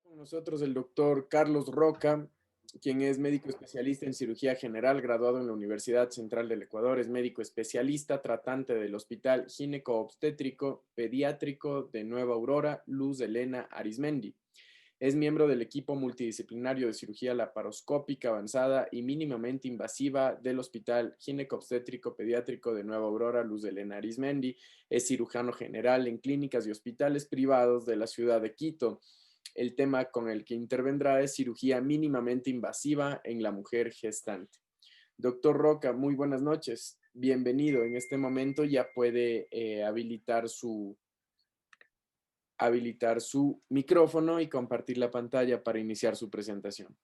Con nosotros el doctor Carlos Roca, quien es médico especialista en cirugía general, graduado en la Universidad Central del Ecuador, es médico especialista tratante del Hospital Gineco-Obstétrico Pediátrico de Nueva Aurora, Luz Helena Arizmendi. Es miembro del equipo multidisciplinario de cirugía laparoscópica avanzada y mínimamente invasiva del Hospital Gineco-Obstétrico Pediátrico de Nueva Aurora, Luz Helena Arizmendi. Es cirujano general en clínicas y hospitales privados de la ciudad de Quito. El tema con el que intervendrá es cirugía mínimamente invasiva en la mujer gestante. Doctor Roca, muy buenas noches. Bienvenido. En este momento ya puede habilitar su micrófono y compartir la pantalla para iniciar su presentación.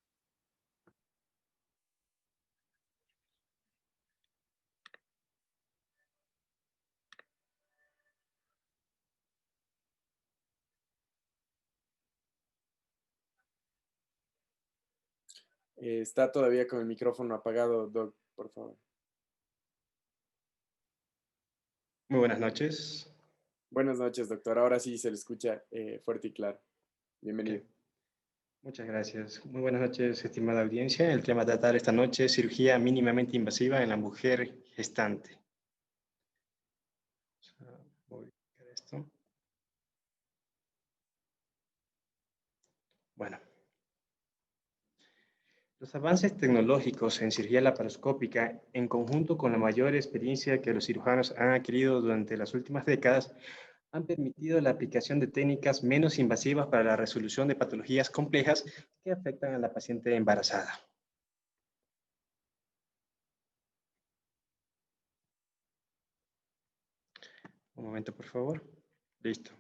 Está todavía con el micrófono apagado, Doc, por favor. Muy buenas noches. Buenas noches, doctor. Ahora sí se le escucha fuerte y claro. Okay. Bienvenido. Muchas gracias. Muy buenas noches, estimada audiencia. El tema a tratar esta noche es cirugía mínimamente invasiva en la mujer gestante. Voy a ubicar esto. Bueno. Los avances tecnológicos en cirugía laparoscópica, en conjunto con la mayor experiencia que los cirujanos han adquirido durante las últimas décadas, han permitido la aplicación de técnicas menos invasivas para la resolución de patologías complejas que afectan a la paciente embarazada. Un momento, por favor. Listo.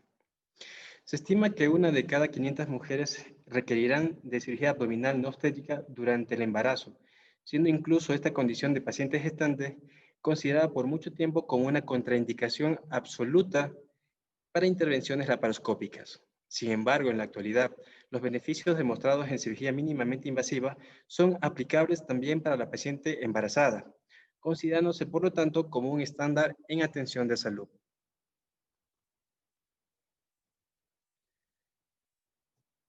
Se estima que una de cada 500 mujeres requerirán de cirugía abdominal no obstétrica durante el embarazo, siendo incluso esta condición de paciente gestante considerada por mucho tiempo como una contraindicación absoluta para intervenciones laparoscópicas. Sin embargo, en la actualidad, los beneficios demostrados en cirugía mínimamente invasiva son aplicables también para la paciente embarazada, considerándose por lo tanto como un estándar en atención de salud.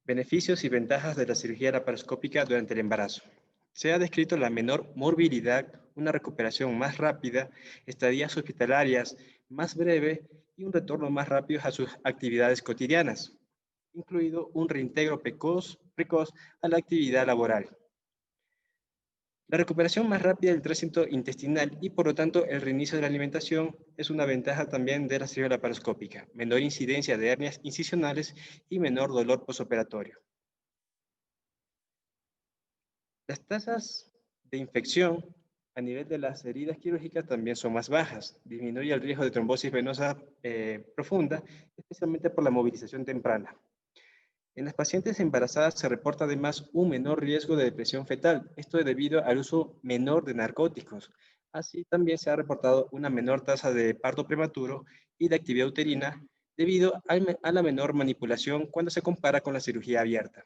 Beneficios y ventajas de la cirugía laparoscópica durante el embarazo. Se ha descrito la menor morbilidad, una recuperación más rápida, estadías hospitalarias más breve y un retorno más rápido a sus actividades cotidianas, incluido un reintegro precoz a la actividad laboral. La recuperación más rápida del tránsito intestinal y por lo tanto el reinicio de la alimentación es una ventaja también de la cirugía laparoscópica, menor incidencia de hernias incisionales y menor dolor posoperatorio. Las tasas de infección a nivel de las heridas quirúrgicas también son más bajas. Disminuye el riesgo de trombosis venosa profunda, especialmente por la movilización temprana. En las pacientes embarazadas se reporta además un menor riesgo de depresión fetal. Esto es debido al uso menor de narcóticos. Así también se ha reportado una menor tasa de parto prematuro y de actividad uterina debido a la menor manipulación cuando se compara con la cirugía abierta.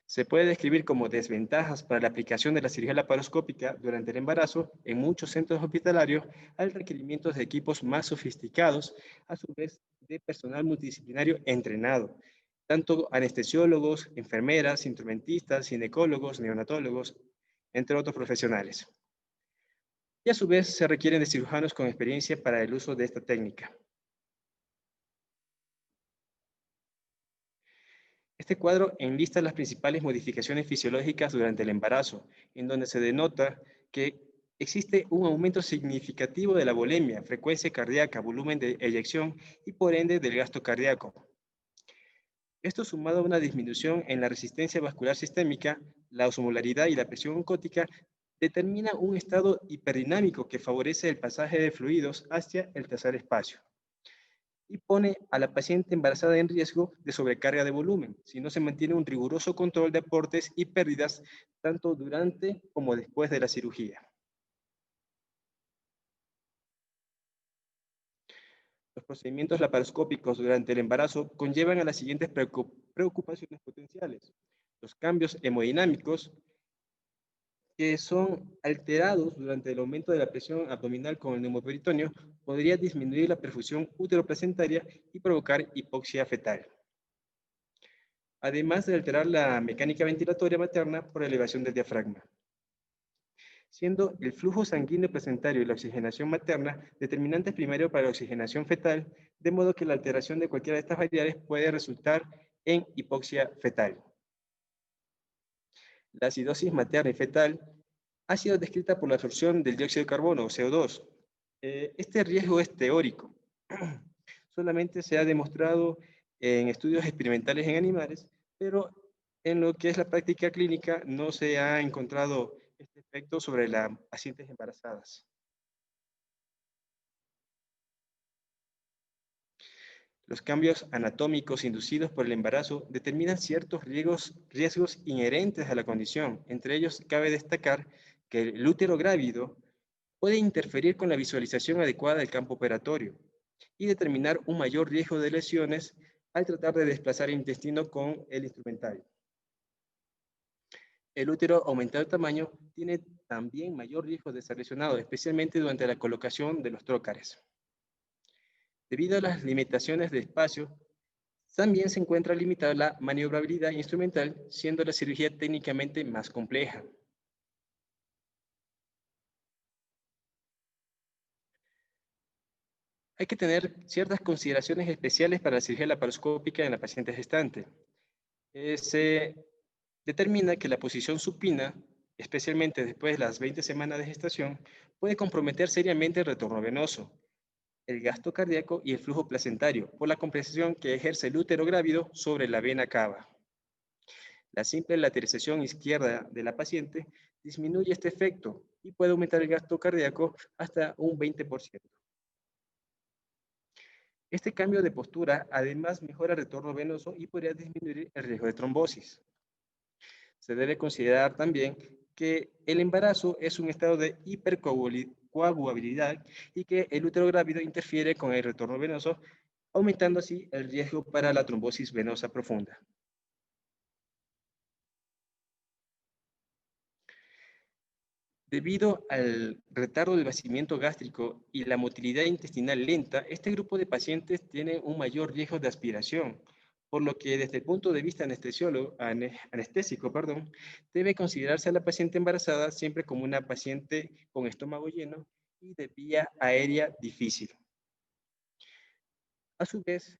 Se puede describir como desventajas para la aplicación de la cirugía laparoscópica durante el embarazo en muchos centros hospitalarios al requerimiento de equipos más sofisticados, a su vez de personal multidisciplinario entrenado, tanto anestesiólogos, enfermeras, instrumentistas, ginecólogos, neonatólogos, entre otros profesionales. Y a su vez se requieren de cirujanos con experiencia para el uso de esta técnica. Este cuadro enlista las principales modificaciones fisiológicas durante el embarazo, en donde se denota que existe un aumento significativo de la volemia, frecuencia cardíaca, volumen de eyección y por ende del gasto cardíaco. Esto sumado a una disminución en la resistencia vascular sistémica, la osmolaridad y la presión oncótica determina un estado hiperdinámico que favorece el pasaje de fluidos hacia el tercer espacio y pone a la paciente embarazada en riesgo de sobrecarga de volumen si no se mantiene un riguroso control de aportes y pérdidas tanto durante como después de la cirugía. Los procedimientos laparoscópicos durante el embarazo conllevan a las siguientes preocupaciones potenciales: los cambios hemodinámicos, que son alterados durante el aumento de la presión abdominal con el neumoperitoneo, podría disminuir la perfusión uteroplacentaria y provocar hipoxia fetal, además de alterar la mecánica ventilatoria materna por elevación del diafragma, siendo el flujo sanguíneo placentario y la oxigenación materna determinantes primarios para la oxigenación fetal, de modo que la alteración de cualquiera de estas variables puede resultar en hipoxia fetal. La acidosis materna y fetal ha sido descrita por la absorción del dióxido de carbono, o CO2. Este riesgo es teórico. Solamente se ha demostrado en estudios experimentales en animales, pero en lo que es la práctica clínica no se ha encontrado este efecto sobre las pacientes embarazadas. Los cambios anatómicos inducidos por el embarazo determinan ciertos riesgos inherentes a la condición. Entre ellos, cabe destacar que el útero grávido puede interferir con la visualización adecuada del campo operatorio y determinar un mayor riesgo de lesiones al tratar de desplazar el intestino con el instrumentario. El útero aumentado de tamaño tiene también mayor riesgo de ser lesionado, especialmente durante la colocación de los trócares. Debido a las limitaciones de espacio, también se encuentra limitada la maniobrabilidad instrumental, siendo la cirugía técnicamente más compleja. Hay que tener ciertas consideraciones especiales para la cirugía laparoscópica en la paciente gestante. Se determina que la posición supina, especialmente después de las 20 semanas de gestación, puede comprometer seriamente el retorno venoso, el gasto cardíaco y el flujo placentario por la compresión que ejerce el útero grávido sobre la vena cava. La simple lateralización izquierda de la paciente disminuye este efecto y puede aumentar el gasto cardíaco hasta un 20%. Este cambio de postura además mejora el retorno venoso y podría disminuir el riesgo de trombosis. Se debe considerar también que el embarazo es un estado de hipercoagulabilidad y que el útero grávido interfiere con el retorno venoso, aumentando así el riesgo para la trombosis venosa profunda. Debido al retardo del vaciamiento gástrico y la motilidad intestinal lenta, este grupo de pacientes tiene un mayor riesgo de aspiración, por lo que desde el punto de vista anestésico, debe considerarse a la paciente embarazada siempre como una paciente con estómago lleno y de vía aérea difícil. A su vez,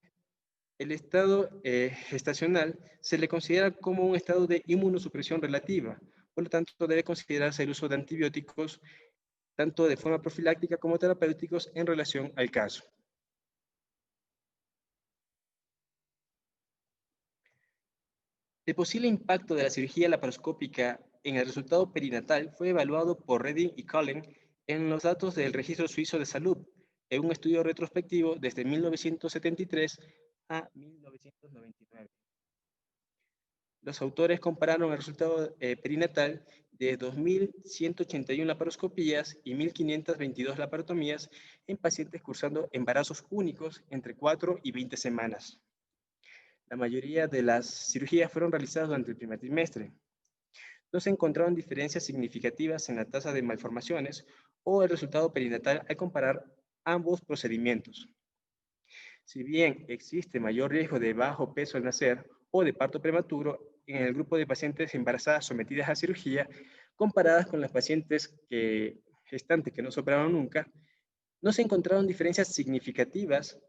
el estado gestacional se le considera como un estado de inmunosupresión relativa, por lo tanto debe considerarse el uso de antibióticos tanto de forma profiláctica como terapéuticos en relación al caso. El posible impacto de la cirugía laparoscópica en el resultado perinatal fue evaluado por Redding y Cullen en los datos del Registro Suizo de Salud, en un estudio retrospectivo desde 1973 a 1999. Los autores compararon el resultado perinatal de 2.181 laparoscopías y 1.522 laparotomías en pacientes cursando embarazos únicos entre 4 y 20 semanas. La mayoría de las cirugías fueron realizadas durante el primer trimestre. No se encontraron diferencias significativas en la tasa de malformaciones o el resultado perinatal al comparar ambos procedimientos. Si bien existe mayor riesgo de bajo peso al nacer o de parto prematuro en el grupo de pacientes embarazadas sometidas a cirugía, comparadas con las pacientes gestantes que no se operaron nunca, no se encontraron diferencias significativas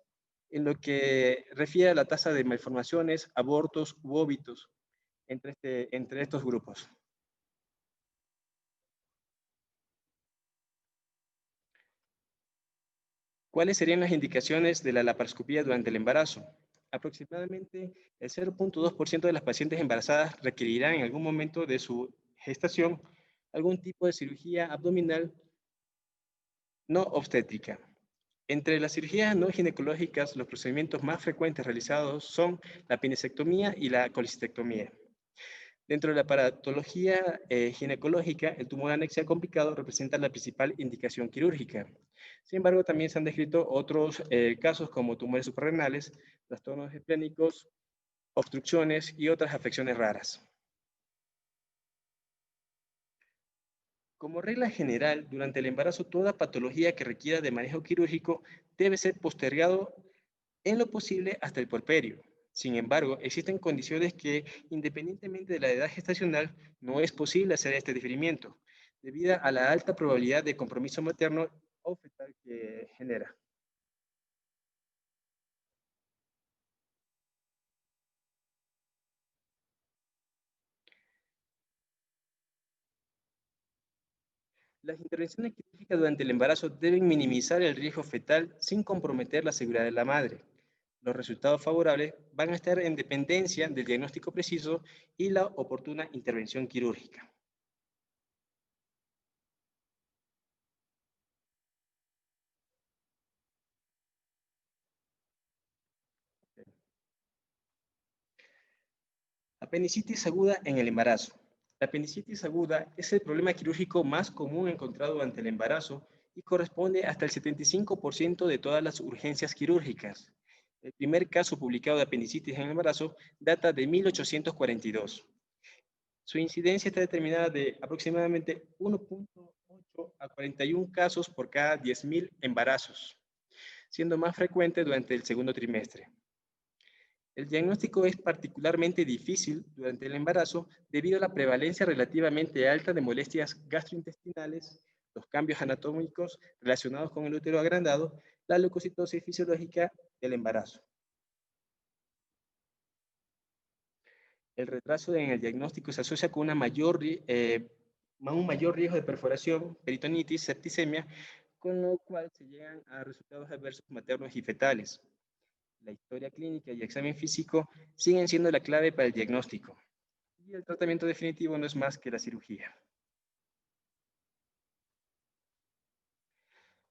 en lo que refiere a la tasa de malformaciones, abortos u óbitos entre estos grupos. ¿Cuáles serían las indicaciones de la laparoscopía durante el embarazo? Aproximadamente el 0.2% de las pacientes embarazadas requerirán en algún momento de su gestación algún tipo de cirugía abdominal no obstétrica. Entre las cirugías no ginecológicas, los procedimientos más frecuentes realizados son la apendicectomía y la colecistectomía. Dentro de la patología ginecológica, el tumor anexial complicado representa la principal indicación quirúrgica. Sin embargo, también se han descrito otros casos como tumores suprarrenales, trastornos esplénicos, obstrucciones y otras afecciones raras. Como regla general, durante el embarazo, toda patología que requiera de manejo quirúrgico debe ser postergado en lo posible hasta el puerperio. Sin embargo, existen condiciones que, independientemente de la edad gestacional, no es posible hacer este diferimiento, debido a la alta probabilidad de compromiso materno o fetal que genera. Las intervenciones quirúrgicas durante el embarazo deben minimizar el riesgo fetal sin comprometer la seguridad de la madre. Los resultados favorables van a estar en dependencia del diagnóstico preciso y la oportuna intervención quirúrgica. Apendicitis aguda en el embarazo. La apendicitis aguda es el problema quirúrgico más común encontrado durante el embarazo y corresponde hasta el 75% de todas las urgencias quirúrgicas. El primer caso publicado de apendicitis en el embarazo data de 1842. Su incidencia está determinada de aproximadamente 1.8 a 41 casos por cada 10.000 embarazos, siendo más frecuente durante el segundo trimestre. El diagnóstico es particularmente difícil durante el embarazo debido a la prevalencia relativamente alta de molestias gastrointestinales, los cambios anatómicos relacionados con el útero agrandado, la leucocitosis fisiológica del embarazo. El retraso en el diagnóstico se asocia con un mayor riesgo de perforación, peritonitis, septicemia, con lo cual se llegan a resultados adversos maternos y fetales. La historia clínica y examen físico siguen siendo la clave para el diagnóstico. Y el tratamiento definitivo no es más que la cirugía.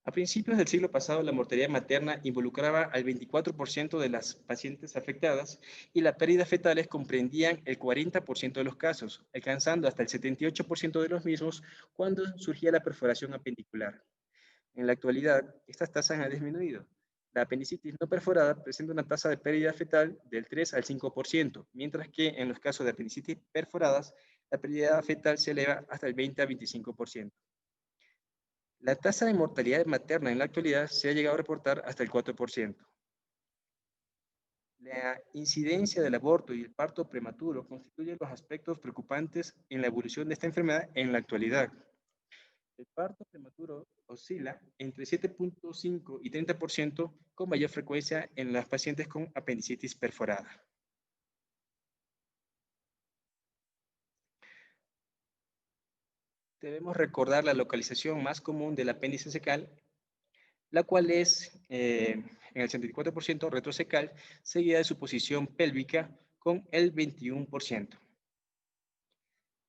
A principios del siglo pasado, la mortalidad materna involucraba al 24% de las pacientes afectadas y las pérdidas fetales comprendían el 40% de los casos, alcanzando hasta el 78% de los mismos cuando surgía la perforación apendicular. En la actualidad, estas tasas han disminuido. La apendicitis no perforada presenta una tasa de pérdida fetal del 3 al 5%, mientras que en los casos de apendicitis perforadas, la pérdida fetal se eleva hasta el 20 a 25%. La tasa de mortalidad materna en la actualidad se ha llegado a reportar hasta el 4%. La incidencia del aborto y el parto prematuro constituyen los aspectos preocupantes en la evolución de esta enfermedad en la actualidad. El parto prematuro oscila entre 7.5 y 30% con mayor frecuencia en las pacientes con apendicitis perforada. Debemos recordar la localización más común del apéndice cecal, la cual es en el 64% retrocecal, seguida de su posición pélvica con el 21%.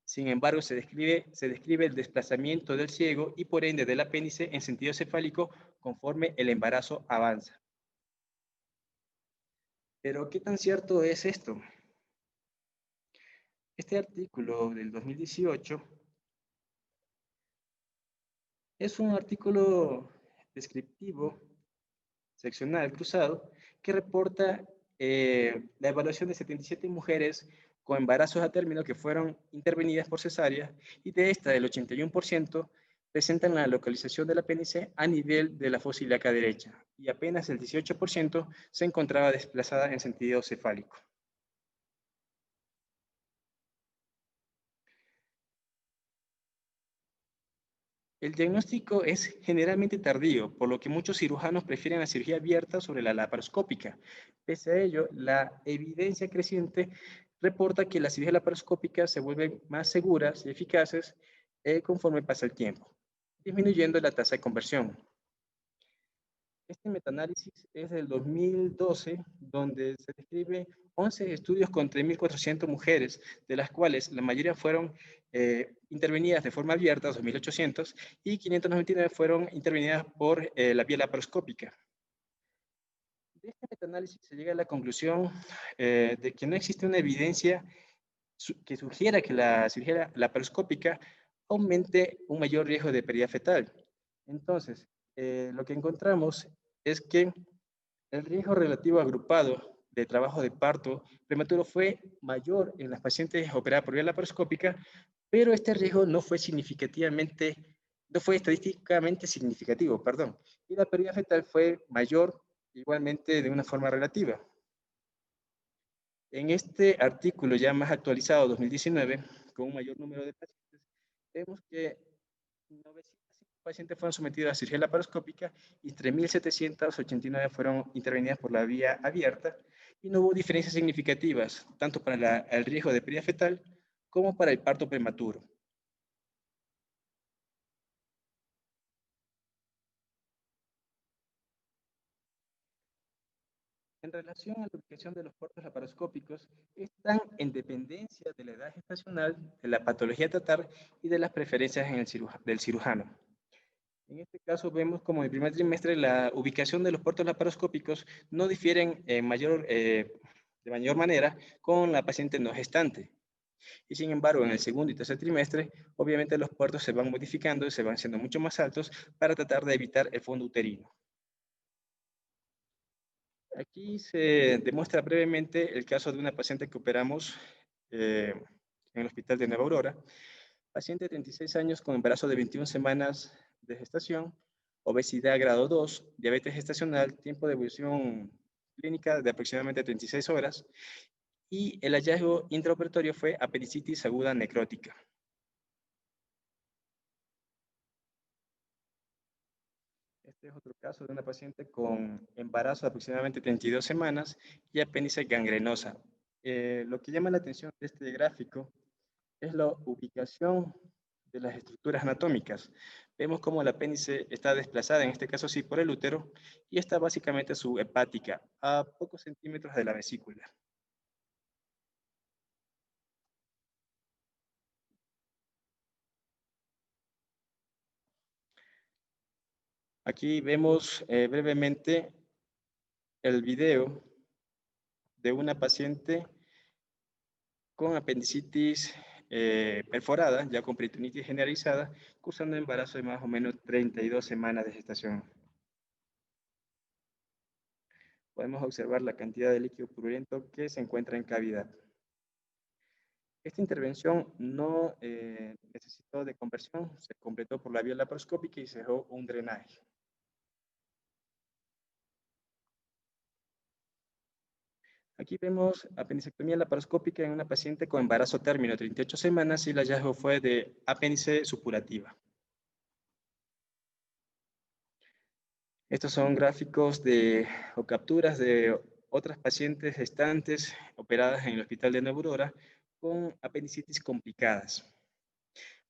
Sin embargo, se describe el desplazamiento del ciego y por ende del apéndice en sentido cefálico conforme el embarazo avanza. Pero, ¿qué tan cierto es esto? Este artículo del 2018 es un artículo descriptivo, seccional, cruzado, que reporta la evaluación de 77 mujeres con embarazos a término que fueron intervenidas por cesárea y de esta, el 81% presentan la localización del apéndice a nivel de la fosa ilíaca derecha y apenas el 18% se encontraba desplazada en sentido cefálico. El diagnóstico es generalmente tardío, por lo que muchos cirujanos prefieren la cirugía abierta sobre la laparoscópica. Pese a ello, la evidencia creciente reporta que las cirugías laparoscópicas se vuelven más seguras y eficaces conforme pasa el tiempo, disminuyendo la tasa de conversión. Este metaanálisis es del 2012, donde se describe 11 estudios con 3.400 mujeres, de las cuales la mayoría fueron intervenidas de forma abierta, 2.800, y 599 fueron intervenidas por la vía laparoscópica. De este metaanálisis se llega a la conclusión de que no existe una evidencia que sugiera que la cirugía laparoscópica aumente un mayor riesgo de pérdida fetal. Entonces, lo que encontramos es que el riesgo relativo agrupado de trabajo de parto prematuro fue mayor en las pacientes operadas por vía laparoscópica pero este riesgo no fue estadísticamente significativo, perdón, y la pérdida fetal fue mayor igualmente de una forma relativa. En este artículo ya más actualizado, 2019, con un mayor número de pacientes, vemos que 905 pacientes fueron sometidos a cirugía laparoscópica y 3.789 fueron intervenidas por la vía abierta y no hubo diferencias significativas, tanto para el riesgo de pérdida fetal como para el parto prematuro. En relación a la ubicación de los puertos laparoscópicos, están en dependencia de la edad gestacional, de la patología a tratar y de las preferencias del cirujano. En este caso vemos como en el primer trimestre la ubicación de los puertos laparoscópicos no difieren de mayor manera con la paciente no gestante. Y sin embargo, en el segundo y tercer trimestre, obviamente los puertos se van modificando y se van siendo mucho más altos para tratar de evitar el fondo uterino. Aquí se demuestra brevemente el caso de una paciente que operamos en el Hospital de Nueva Aurora, paciente de 36 años con embarazo de 21 semanas de gestación, obesidad grado 2, diabetes gestacional, tiempo de evolución clínica de aproximadamente 36 horas, y el hallazgo intraoperatorio fue apendicitis aguda necrótica. Este es otro caso de una paciente con embarazo de aproximadamente 32 semanas y apéndice gangrenosa. Lo que llama la atención de este gráfico es la ubicación de las estructuras anatómicas. Vemos cómo el apéndice está desplazada, en este caso sí, por el útero, y está básicamente subhepática, a pocos centímetros de la vesícula. Aquí vemos brevemente el video de una paciente con apendicitis perforada, ya con peritonitis generalizada, cursando embarazo de más o menos 32 semanas de gestación. Podemos observar la cantidad de líquido purulento que se encuentra en cavidad. Esta intervención no necesitó de conversión, se completó por la vía laparoscópica y se dejó un drenaje. Aquí vemos apendicectomía laparoscópica en una paciente con embarazo término, 38 semanas, y el hallazgo fue de apéndice supurativa. Estos son gráficos o capturas de otras pacientes gestantes operadas en el Hospital de Nueva Aurora con apendicitis complicadas.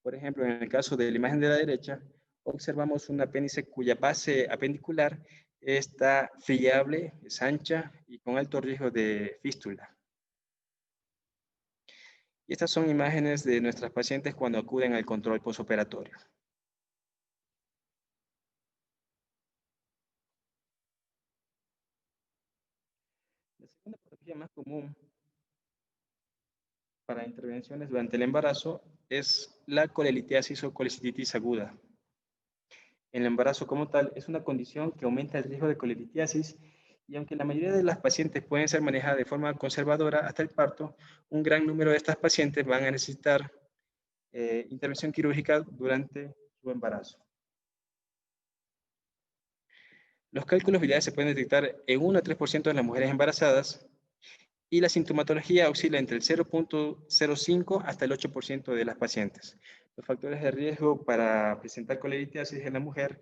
Por ejemplo, en el caso de la imagen de la derecha, observamos un apéndice cuya base apendicular está friable, es ancha y con alto riesgo de fístula. Y estas son imágenes de nuestras pacientes cuando acuden al control postoperatorio. La segunda patología más común para intervenciones durante el embarazo es la colelitiasis o colecistitis aguda. El embarazo como tal es una condición que aumenta el riesgo de colelitiasis y aunque la mayoría de las pacientes pueden ser manejadas de forma conservadora hasta el parto, un gran número de estas pacientes van a necesitar intervención quirúrgica durante su embarazo. Los cálculos biliares se pueden detectar en 1 a 3% de las mujeres embarazadas y la sintomatología oscila entre el 0.05 hasta el 8% de las pacientes. Los factores de riesgo para presentar colelitiasis en la mujer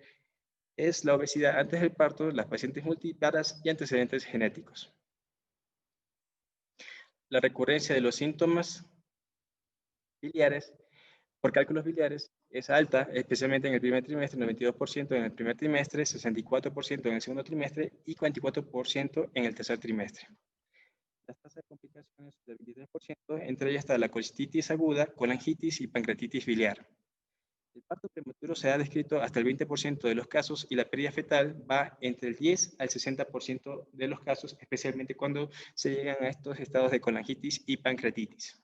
es la obesidad antes del parto, las pacientes multiparas y antecedentes genéticos. La recurrencia de los síntomas biliares por cálculos biliares es alta, especialmente en el primer trimestre, 92% en el primer trimestre, 64% en el segundo trimestre y 44% en el tercer trimestre. Las tasas de complicaciones del 23%, entre ellas está la colecistitis aguda, colangitis y pancreatitis biliar. El parto prematuro se ha descrito hasta el 20% de los casos y la pérdida fetal va entre el 10 al 60% de los casos, especialmente cuando se llegan a estos estados de colangitis y pancreatitis.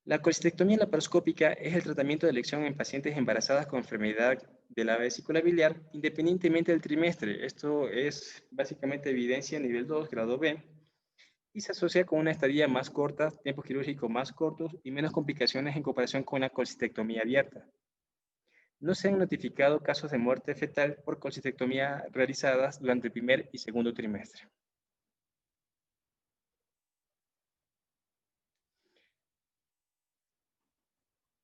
La colestectomía laparoscópica es el tratamiento de elección en pacientes embarazadas con enfermedad de la vesícula biliar, independientemente del trimestre. Esto es básicamente evidencia nivel 2, grado B, y se asocia con una estadía más corta, tiempos quirúrgicos más cortos y menos complicaciones en comparación con la colcistectomía abierta. No se han notificado casos de muerte fetal por colcistectomía realizadas durante el primer y segundo trimestre.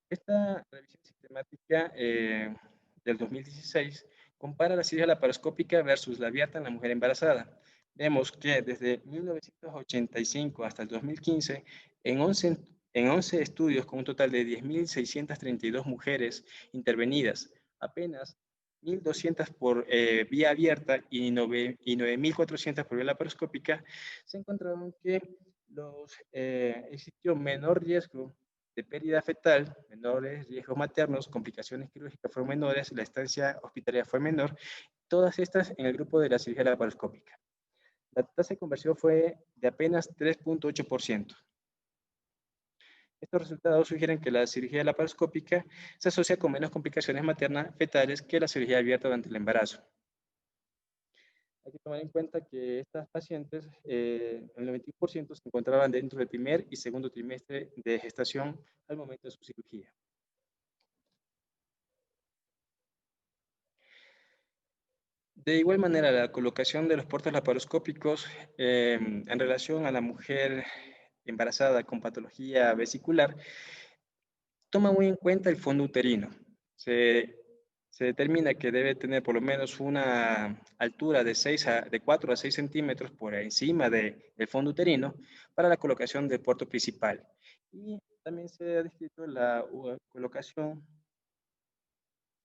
Esta revisión sistemática del 2016 compara la cirugía laparoscópica versus la abierta en la mujer embarazada. Vemos que desde 1985 hasta el 2015, en 11 estudios con un total de 10.632 mujeres intervenidas, apenas 1.200 por vía abierta y 9.400 por vía laparoscópica, se encontraron que existió menor riesgo de pérdida fetal, menores riesgos maternos, complicaciones quirúrgicas fueron menores, la estancia hospitalaria fue menor, todas estas en el grupo de la cirugía laparoscópica. La tasa de conversión fue de apenas 3.8%. Estos resultados sugieren que la cirugía laparoscópica se asocia con menos complicaciones maternas fetales que la cirugía abierta durante el embarazo. Hay que tomar en cuenta que estas pacientes, el 91% se encontraban dentro del primer y segundo trimestre de gestación al momento de su cirugía. De igual manera, la colocación de los portos laparoscópicos en relación a la mujer embarazada con patología vesicular toma muy en cuenta el fondo uterino. Se determina que debe tener por lo menos una altura de 4 a 6 centímetros por encima del fondo uterino para la colocación del puerto principal. Y también se ha descrito la colocación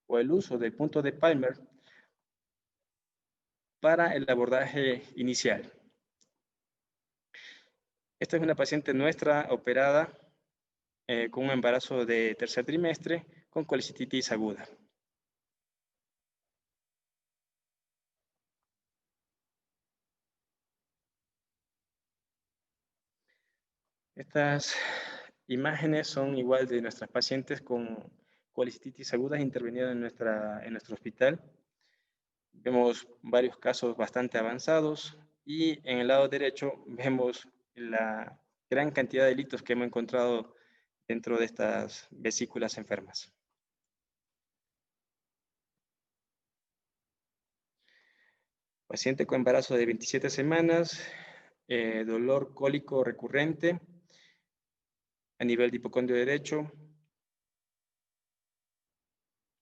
o el uso del punto de Palmer para el abordaje inicial. Esta es una paciente nuestra operada con un embarazo de tercer trimestre con colicistitis aguda. Estas imágenes son igual de nuestras pacientes con colicistitis aguda intervenidas en nuestro hospital. Vemos varios casos bastante avanzados y en el lado derecho vemos la gran cantidad de litos que hemos encontrado dentro de estas vesículas enfermas. Paciente con embarazo de 27 semanas, dolor cólico recurrente a nivel de hipocondrio derecho,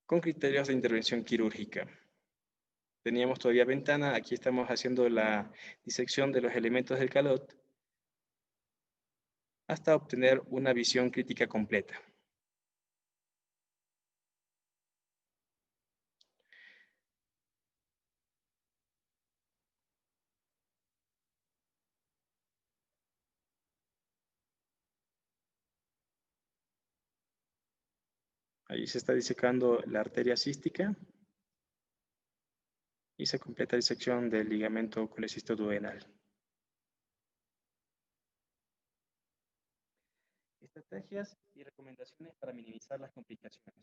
con criterios de intervención quirúrgica. Teníamos todavía ventana, aquí estamos haciendo la disección de los elementos del calot hasta obtener una visión crítica completa. Ahí se está disecando la arteria cística y se completa la disección del ligamento colecistoduodenal. Estrategias y recomendaciones para minimizar las complicaciones.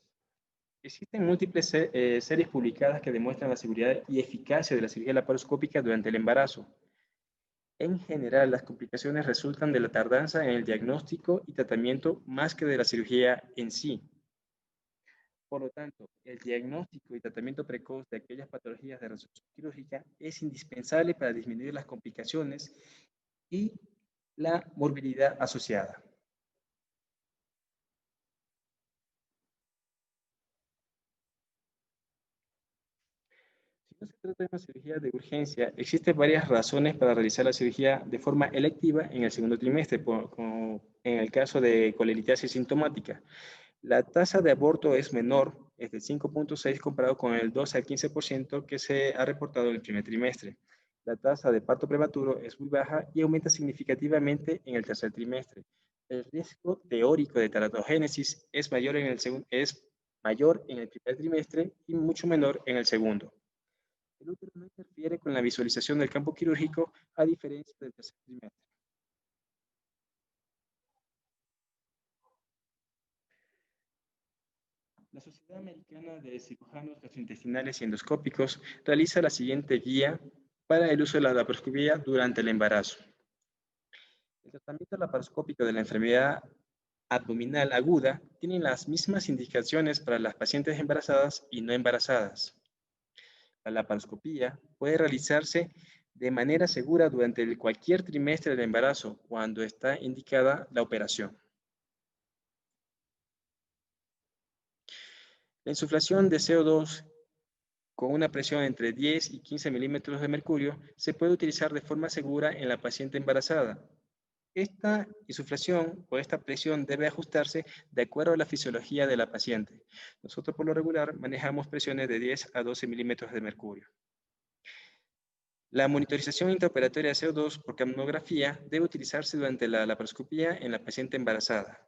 Existen múltiples series publicadas que demuestran la seguridad y eficacia de la cirugía laparoscópica durante el embarazo. En general, las complicaciones resultan de la tardanza en el diagnóstico y tratamiento más que de la cirugía en sí. Por lo tanto, el diagnóstico y tratamiento precoz de aquellas patologías de resolución quirúrgica es indispensable para disminuir las complicaciones y la morbilidad asociada. Si no se trata de una cirugía de urgencia, existen varias razones para realizar la cirugía de forma electiva en el segundo trimestre, como en el caso de colelitiasis sintomática. La tasa de aborto es menor, es de 5.6 comparado con el 12 al 15% que se ha reportado en el primer trimestre. La tasa de parto prematuro es muy baja y aumenta significativamente en el tercer trimestre. El riesgo teórico de teratogénesis es mayor en el primer trimestre y mucho menor en el segundo. El útero no interfiere con la visualización del campo quirúrgico a diferencia del tercer trimestre. La Sociedad Americana de Cirujanos Gastrointestinales y Endoscópicos realiza la siguiente guía para el uso de la laparoscopía durante el embarazo. El tratamiento laparoscópico de la enfermedad abdominal aguda tiene las mismas indicaciones para las pacientes embarazadas y no embarazadas. La laparoscopía puede realizarse de manera segura durante cualquier trimestre del embarazo cuando está indicada la operación. La insuflación de CO2 con una presión entre 10 y 15 milímetros de mercurio se puede utilizar de forma segura en la paciente embarazada. Esta insuflación o esta presión debe ajustarse de acuerdo a la fisiología de la paciente. Nosotros por lo regular manejamos presiones de 10 a 12 milímetros de mercurio. La monitorización intraoperatoria de CO2 por capnografía debe utilizarse durante la laparoscopía en la paciente embarazada.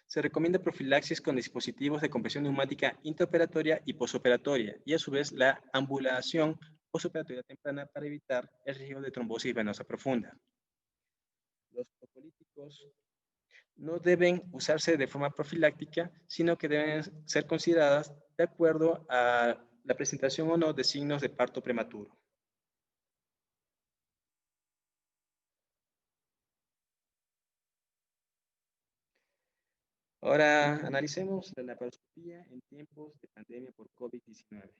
Se recomienda profilaxis con dispositivos de compresión neumática intraoperatoria y posoperatoria y a su vez la ambulación posoperatoria temprana para evitar el riesgo de trombosis venosa profunda. Los profolíticos no deben usarse de forma profiláctica, sino que deben ser consideradas de acuerdo a la presentación o no de signos de parto prematuro. Ahora analicemos la laparoscopía en tiempos de pandemia por COVID-19.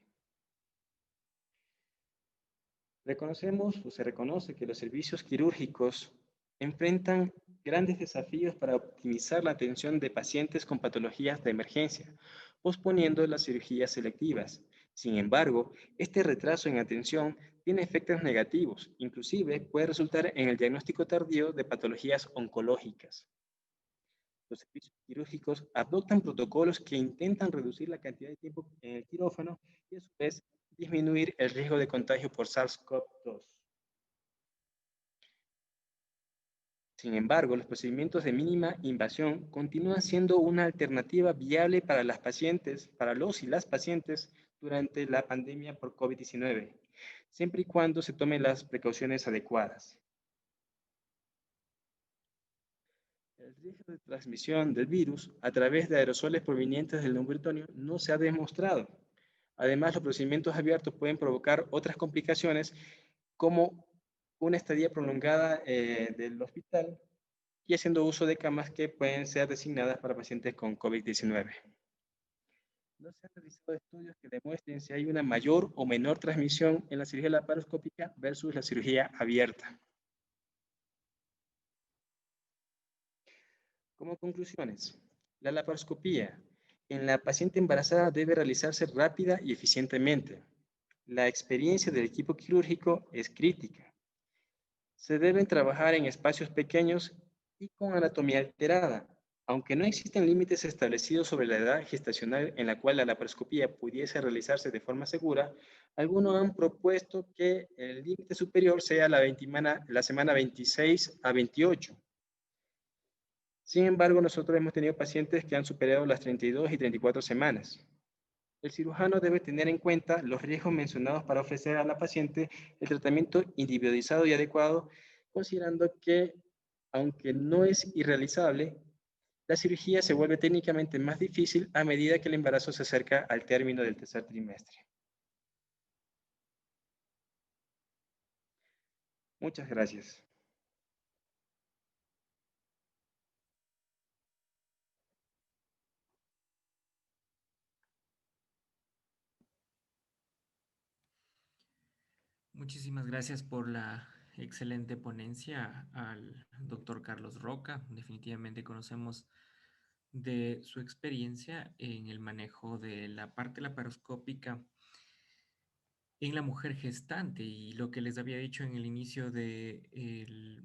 Reconocemos o se reconoce que los servicios quirúrgicos enfrentan grandes desafíos para optimizar la atención de pacientes con patologías de emergencia, posponiendo las cirugías selectivas. Sin embargo, este retraso en atención tiene efectos negativos, inclusive puede resultar en el diagnóstico tardío de patologías oncológicas. Los servicios quirúrgicos adoptan protocolos que intentan reducir la cantidad de tiempo en el quirófano y a su vez disminuir el riesgo de contagio por SARS-CoV-2. Sin embargo, los procedimientos de mínima invasión continúan siendo una alternativa viable para las pacientes, para los y las pacientes durante la pandemia por COVID-19, siempre y cuando se tomen las precauciones adecuadas. El riesgo de transmisión del virus a través de aerosoles provenientes del neumoperitoneum no se ha demostrado. Además, los procedimientos abiertos pueden provocar otras complicaciones como una estadía prolongada del hospital y haciendo uso de camas que pueden ser designadas para pacientes con COVID-19. No se han realizado estudios que demuestren si hay una mayor o menor transmisión en la cirugía laparoscópica versus la cirugía abierta. Como conclusiones, la laparoscopía en la paciente embarazada debe realizarse rápida y eficientemente. La experiencia del equipo quirúrgico es crítica. Se deben trabajar en espacios pequeños y con anatomía alterada. Aunque no existen límites establecidos sobre la edad gestacional en la cual la laparoscopía pudiese realizarse de forma segura, algunos han propuesto que el límite superior sea la semana 26 a 28. Sin embargo, nosotros hemos tenido pacientes que han superado las 32 y 34 semanas. El cirujano debe tener en cuenta los riesgos mencionados para ofrecer a la paciente el tratamiento individualizado y adecuado, considerando que, aunque no es irrealizable, la cirugía se vuelve técnicamente más difícil a medida que el embarazo se acerca al término del tercer trimestre. Muchas gracias. Muchísimas gracias por la excelente ponencia al doctor Carlos Roca. Definitivamente conocemos de su experiencia en el manejo de la parte laparoscópica en la mujer gestante y lo que les había dicho en el inicio de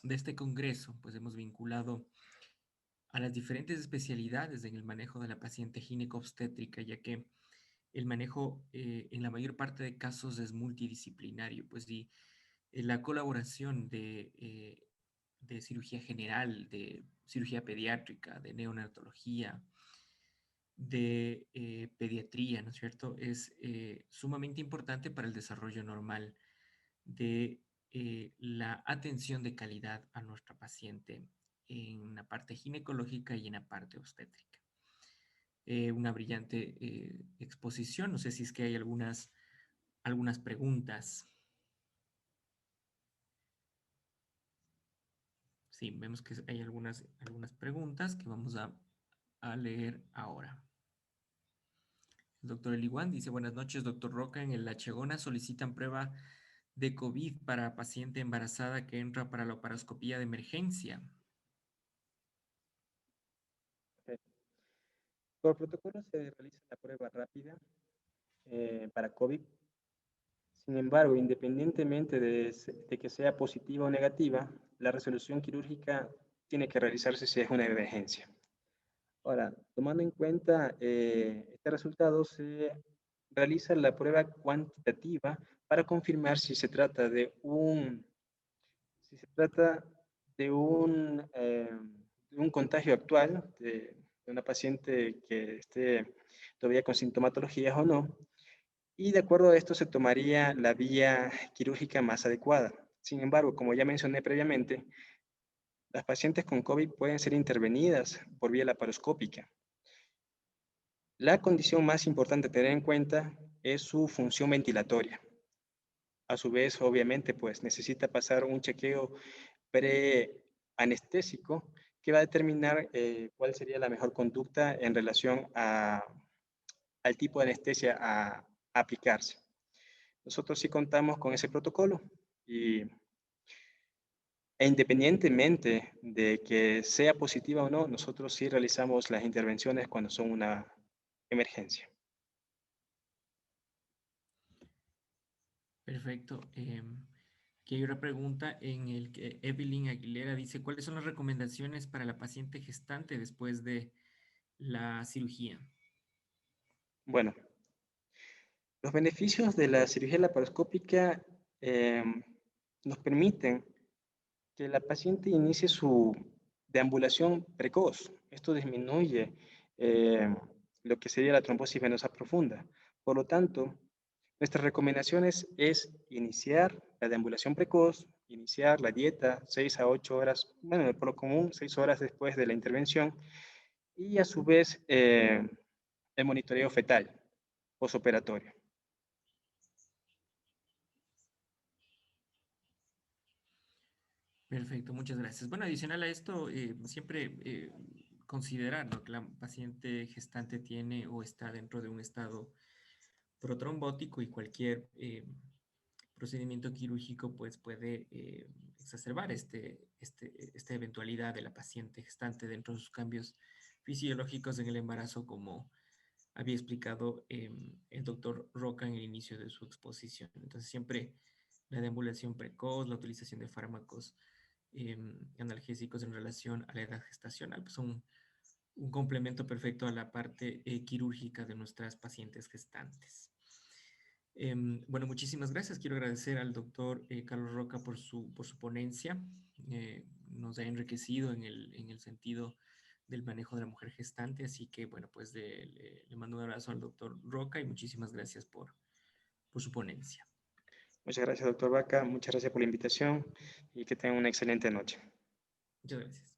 este congreso, pues hemos vinculado a las diferentes especialidades en el manejo de la paciente gineco-obstétrica, ya que el manejo en la mayor parte de casos es multidisciplinario, pues y la colaboración de cirugía general, de cirugía pediátrica, de neonatología, de pediatría, ¿no es cierto? Es sumamente importante para el desarrollo normal de la atención de calidad a nuestra paciente en la parte ginecológica y en la parte obstétrica. Una brillante exposición. No sé si es que hay algunas preguntas. Sí, vemos que hay algunas preguntas que vamos a leer ahora. El doctor Eliguán dice, buenas noches, doctor Roca. En el La Chegona solicitan prueba de COVID para paciente embarazada que entra para la laparoscopía de emergencia. Por protocolo se realiza la prueba rápida para COVID. Sin embargo, independientemente de que sea positiva o negativa, la resolución quirúrgica tiene que realizarse si es una emergencia. Ahora, tomando en cuenta este resultado, se realiza la prueba cuantitativa para confirmar si se trata de un contagio actual de una paciente que esté todavía con sintomatologías o no, y de acuerdo a esto se tomaría la vía quirúrgica más adecuada. Sin embargo, como ya mencioné previamente, las pacientes con COVID pueden ser intervenidas por vía laparoscópica. La condición más importante a tener en cuenta es su función ventilatoria. A su vez, obviamente, pues necesita pasar un chequeo preanestésico que va a determinar cuál sería la mejor conducta en relación al tipo de anestesia a aplicarse. Nosotros sí contamos con ese protocolo y, e independientemente de que sea positiva o no, nosotros sí realizamos las intervenciones cuando son una emergencia. Perfecto. Aquí hay una pregunta en el que Evelyn Aguilera dice, ¿cuáles son las recomendaciones para la paciente gestante después de la cirugía? Bueno, los beneficios de la cirugía laparoscópica nos permiten que la paciente inicie su deambulación precoz. Esto disminuye eh, lo que sería la trombosis venosa profunda. Por lo tanto, nuestras recomendaciones es iniciar la deambulación precoz, iniciar la dieta 6 a 8 horas, bueno, por lo común 6 horas después de la intervención, y a su vez el monitoreo fetal posoperatorio. Perfecto, muchas gracias. Bueno, adicional a esto, siempre considerar, ¿no?, que la paciente gestante tiene o está dentro de un estado protrombótico y cualquier procedimiento quirúrgico pues puede exacerbar esta eventualidad de la paciente gestante dentro de sus cambios fisiológicos en el embarazo, como había explicado el doctor Roca en el inicio de su exposición. Entonces, siempre la deambulación precoz, la utilización de fármacos analgésicos en relación a la edad gestacional, pues son un complemento perfecto a la parte quirúrgica de nuestras pacientes gestantes. Bueno, muchísimas gracias. Quiero agradecer al doctor Carlos Roca por su ponencia. Nos ha enriquecido en el sentido del manejo de la mujer gestante. Así que, bueno, pues le mando un abrazo al doctor Roca y muchísimas gracias por su ponencia. Muchas gracias, doctor Vaca. Muchas gracias por la invitación y que tengan una excelente noche. Muchas gracias.